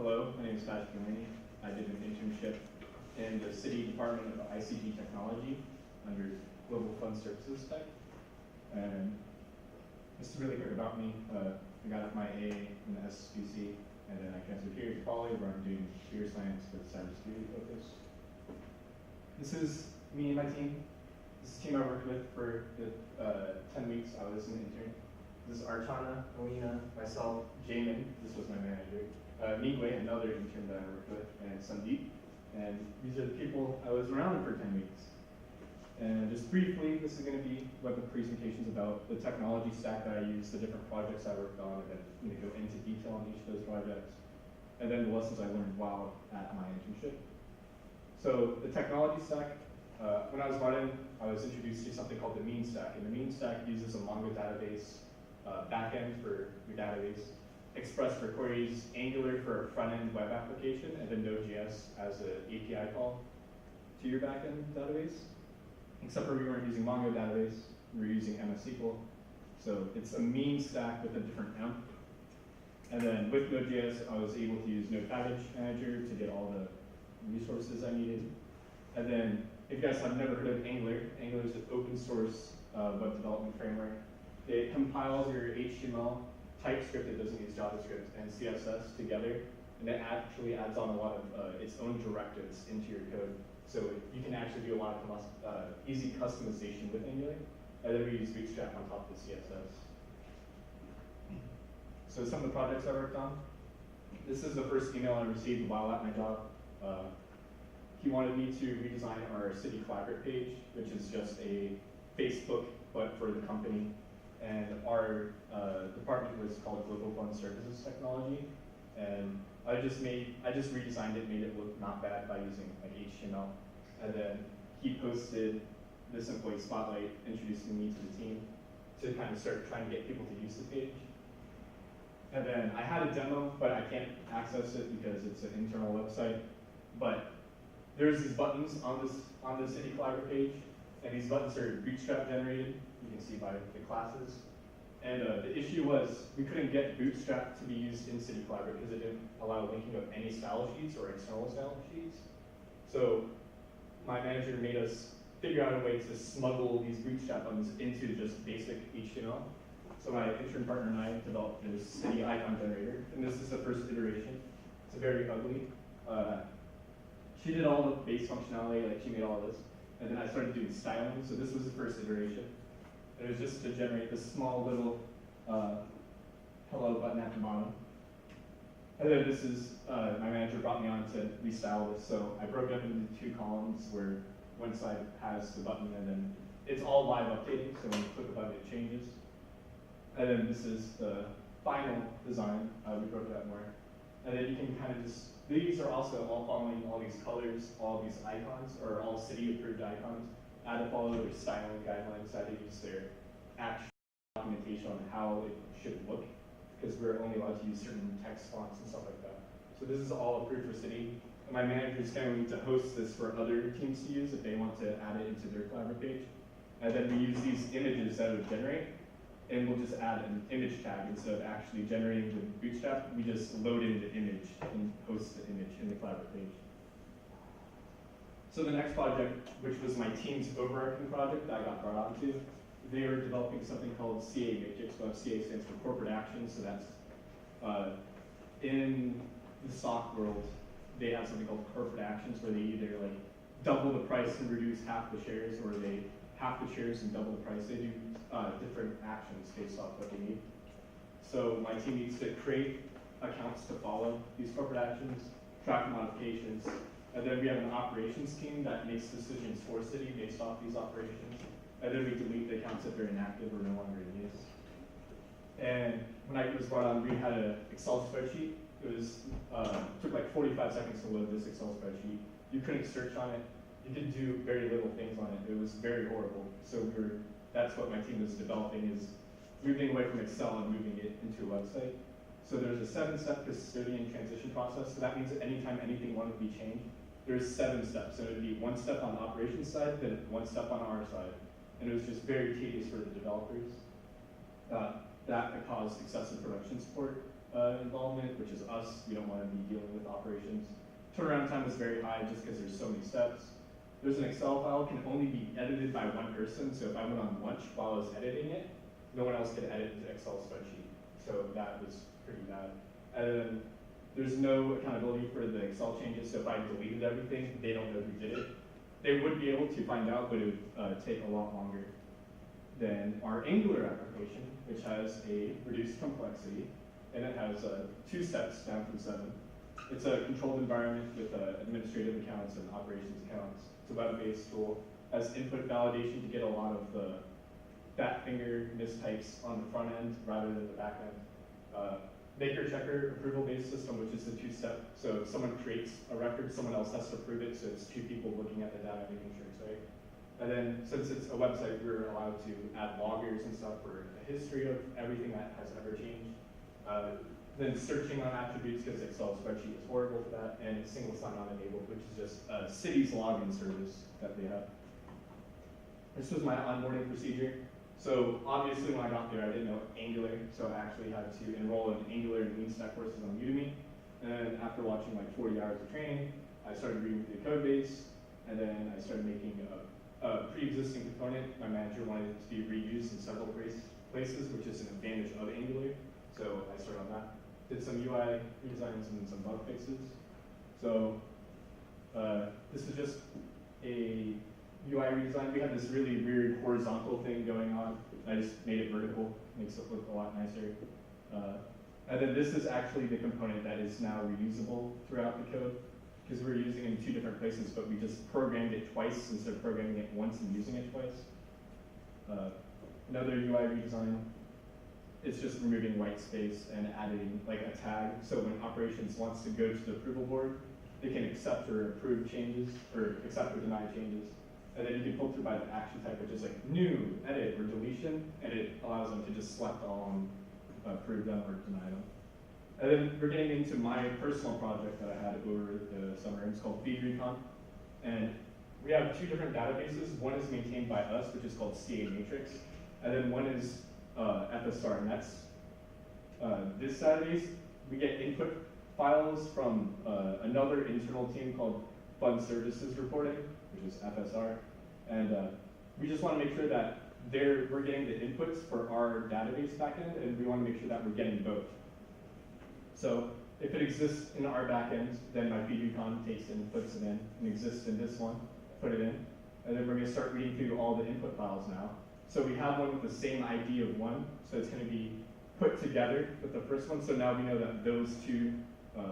Hello, my name is Delaney. I did an internship in the City Department of ICG Technology under Global Fund Services Tech. And this is really quick about me. I got my A in the SPC, and then I transferred here to Poly, where I'm doing computer science with cybersecurity focus. This is me and my team. This is the team I worked with for the 10 weeks I was an intern. This is Archana, Alina, myself, Jamin, this was my manager, Migwe, another intern that I worked with, and Sandeep. And these are the people I was around for 10 weeks. And just briefly, this is going to be what the presentation's about, the technology stack that I use, the different projects I worked on, and then I'm going to go into detail on each of those projects. And then the lessons I learned while at my internship. So the technology stack, when I was brought in, I was introduced to something called the mean stack. And the mean stack uses a Mongo database backend for your database, Express for queries, Angular for a front-end web application, and then Node.js as an API call to your backend database. Except for we weren't using Mongo database, we were using MS SQL. So it's a mean stack with a different M. And then with Node.js, I was able to use Node Package Manager to get all the resources I needed. And then if you guys have never heard of Angular, Angular is an open source web development framework. It compiles your HTML, TypeScript, it doesn't use JavaScript, and CSS together, and it actually adds on a lot of its own directives into your code. So you can actually do a lot of easy customization with Angular, and then we use Bootstrap on top of the CSS. So some of the projects I worked on. This is the first email I received while at my job. He wanted me to redesign our City Collaborate page, which is just a Facebook, but for the company. And our department was called Global Fund Services Technology. And I just redesigned it, made it look not bad by using like HTML. And then he posted this employee spotlight introducing me to the team to kind of start trying to get people to use the page. And then I had a demo, but I can't access it because it's an internal website. But there's these buttons on the City Collaborate page, and these buttons are Bootstrap generated. You can see by the classes. And the issue was we couldn't get Bootstrap to be used in City Collaborate because it didn't allow linking of any style sheets or external style sheets. So my manager made us figure out a way to smuggle these Bootstrap buttons into just basic HTML. So my intern partner and I developed this City icon generator, and this is the first iteration. It's very ugly. She did all the base functionality, like she made all of this, and then I started doing styling. So this was the first iteration. It was just to generate this small little hello button at the bottom. And then this is, my manager brought me on to restyle this. So I broke it up into two columns where one side has the button and then it's all live updating. So when you click a button, it changes. And then this is the final design. We broke it up more. And then you can kind of just, these are also all following all these colors, all these icons, or all city approved icons. I had to follow their styling guidelines. I had to use their actual documentation on how it should look, because we're only allowed to use certain text fonts and stuff like that. So this is all approved for City. And my manager is going to host this for other teams to use if they want to add it into their Collaborate page. And then we use these images that it would generate, and we'll just add an image tag instead of actually generating the Bootstrap. We just load in the image and host the image in the Collaborate page. So the next project, which was my team's overarching project that I got brought onto, they were developing something called CA Matrix. Well, CA stands for Corporate Action, so that's in the stock world, they have something called corporate actions where they either like double the price and reduce half the shares, or they half the shares and double the price. They do different actions based off what they need. So my team needs to create accounts to follow these corporate actions, track modifications, and then we have an operations team that makes decisions for City based off these operations. And then we delete the accounts if they're inactive or no longer in use. And when I was brought on, we had an Excel spreadsheet. It was took like 45 seconds to load this Excel spreadsheet. You couldn't search on it. You could do very little things on it. It was very horrible. So that's what my team was developing, is moving away from Excel and moving it into a website. So there's a 7-step custodian transition process. So that means that anytime anything wanted to be changed, there's 7 steps. So it would be 1 step on the operations side, then 1 step on our side. And it was just very tedious for the developers. That caused excessive production support. involvement, which is us. We don't want to be dealing with operations. Turnaround time is very high just because there's so many steps. There's an Excel file can only be edited by one person, so if I went on lunch while I was editing it, no one else could edit the Excel spreadsheet. So that was pretty bad. And then there's no accountability for the Excel changes, so if I deleted everything, they don't know who did it. They would be able to find out, but it would take a lot longer than our Angular application, which has a reduced complexity, and it has 2 steps down from 7. It's a controlled environment with administrative accounts and operations accounts. It's a web-based tool. Has input validation to get a lot of the fat finger mistypes on the front end rather than the back end. Maker checker approval-based system, which is the 2-step. So if someone creates a record, someone else has to approve it, so it's 2 people looking at the data, making sure it's right. And then since it's a website, we're allowed to add loggers and stuff for a history of everything that has ever changed. Then searching on attributes, because Excel spreadsheet is horrible for that, and single sign-on enabled, which is just a city's login service that they have. This was my onboarding procedure. So obviously when I got there, I didn't know Angular, so I actually had to enroll in Angular and Lean Stack courses on Udemy. And then after watching like 40 hours of training, I started reading through the code base, and then I started making a pre-existing component. My manager wanted it to be reused in several places, which is an advantage of Angular. So I started on that. Did some UI redesigns and some bug fixes. So this is just a UI redesign. We had this really weird horizontal thing going on. I just made it vertical, makes it look a lot nicer. And then this is actually the component that is now reusable throughout the code, because we're using it in 2 different places, but we just programmed it twice instead of programming it once and using it twice. Another UI redesign. It's just removing white space and adding like a tag. So when operations wants to go to the approval board, they can accept or approve changes, or accept or deny changes. And then you can filter by the action type, which is like new, edit, or deletion, and it allows them to just select all and approve them or deny them. And then we're getting into my personal project that I had over the summer. It's called FeedRecon. And we have 2 different databases. One is maintained by us, which is called CA Matrix. And then one is FSR, and that's this database. We get input files from another internal team called Fund Services Reporting, which is FSR, and we just want to make sure that we're getting the inputs for our database backend, and we want to make sure that we're getting both. So if it exists in our backend, then my FeedRecon takes it and puts it in, and exists in this one, put it in, and then we're going to start reading through all the input files now. So we have one with the same ID of 1, so it's going to be put together with the first one. So now we know that those 2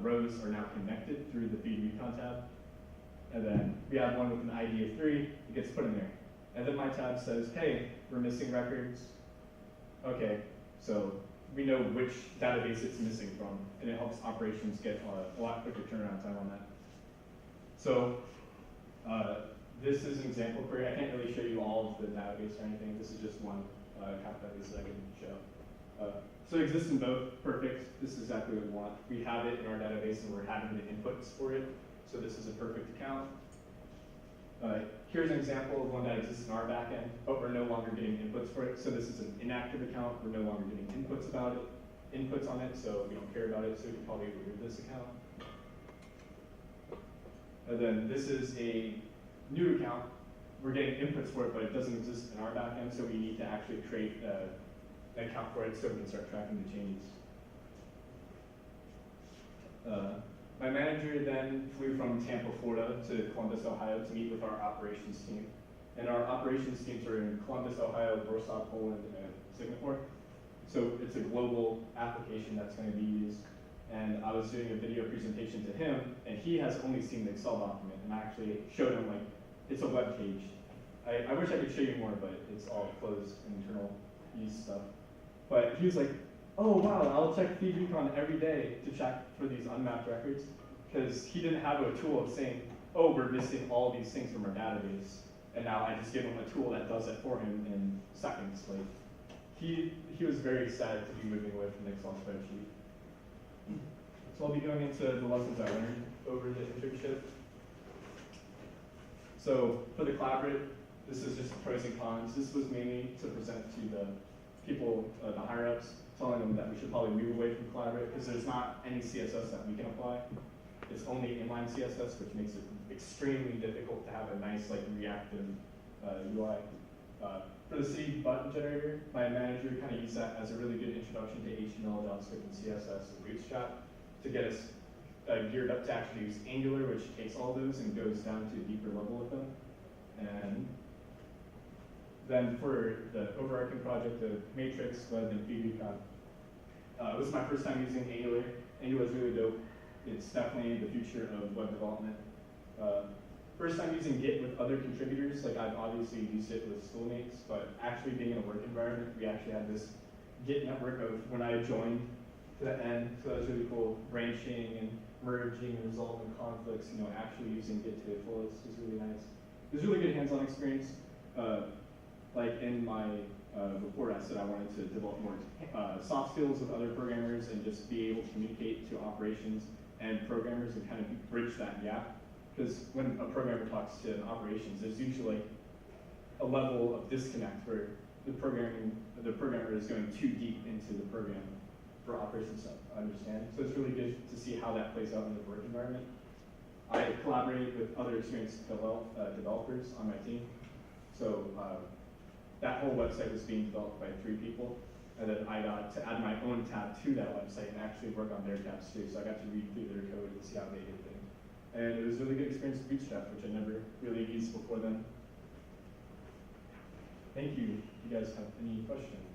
rows are now connected through the FeedRecon tab. And then we have one with an ID of 3, it gets put in there. And then my tab says, hey, we're missing records. Okay, so we know which database it's missing from, and it helps operations get a lot quicker turnaround time on that. So this is an example query. I can't really show you all of the database or anything. This is just one database that I can show. So it exists in both. Perfect. This is exactly what we want. We have it in our database, and we're having the inputs for it. So this is a perfect account. Here's an example of one that exists in our backend, but we're no longer getting inputs for it. So this is an inactive account. We're no longer getting inputs on it, so we don't care about it. So we can probably remove this account. And then this is a new account. We're getting inputs for it, but it doesn't exist in our backend, so we need to actually create an account for it so we can start tracking the changes. My manager then flew from Tampa, Florida to Columbus, Ohio to meet with our operations team. And our operations teams are in Columbus, Ohio, Warsaw, Poland, and Singapore. So it's a global application that's going to be used. And I was doing a video presentation to him, and he has only seen the Excel document, and I actually showed him, like, it's a web page. I wish I could show you more, but it's all closed internal use stuff. But he was like, oh wow, I'll check FeedRecon every day to check for these unmapped records, because he didn't have a tool of saying, oh, we're missing all these things from our database, and now I just give him a tool that does it for him in seconds. Like, he was very sad to be moving away from the Excel spreadsheet. So I'll be going into the lessons I learned over the internship. So for the collaborate, this is just pros and cons. This was mainly to present to the people, the higher ups. telling them that we should probably move away from Collaborate because there's not any CSS that we can apply. It's only inline CSS, which makes it extremely difficult to have a nice like reactive UI. For the city button generator, my manager kind of used that as a really good introduction to HTML, JavaScript, and CSS and Bootstrap to get us geared up to actually use Angular, which takes all those and goes down to a deeper level with them. And then for the overarching project of Matrix, Web, and FeedRecon, it was my first time using Angular. Angular is really dope. It's definitely the future of web development. First time using Git with other contributors, like I've obviously used it with schoolmates, but actually being in a work environment, we actually had this Git network of when I joined to the end, so that was really cool. Branching and merging and resolving conflicts, actually using Git to the fullest was really nice. It was a really good hands-on experience. Like in my report, I said I wanted to develop more soft skills with other programmers and just be able to communicate to operations and programmers and kind of bridge that gap. Because when a programmer talks to operations, there's usually like a level of disconnect where the programmer is going too deep into the program for operations to understand. So it's really good to see how that plays out in the work environment. I collaborated with other experienced developers on my team. So that whole website was being developed by 3 people. And then I got to add my own tab to that website and actually work on their tabs too. So I got to read through their code and see how they did things. And it was a really good experience with Bootstrap, which I never really used before then. Thank you. If you guys have any questions?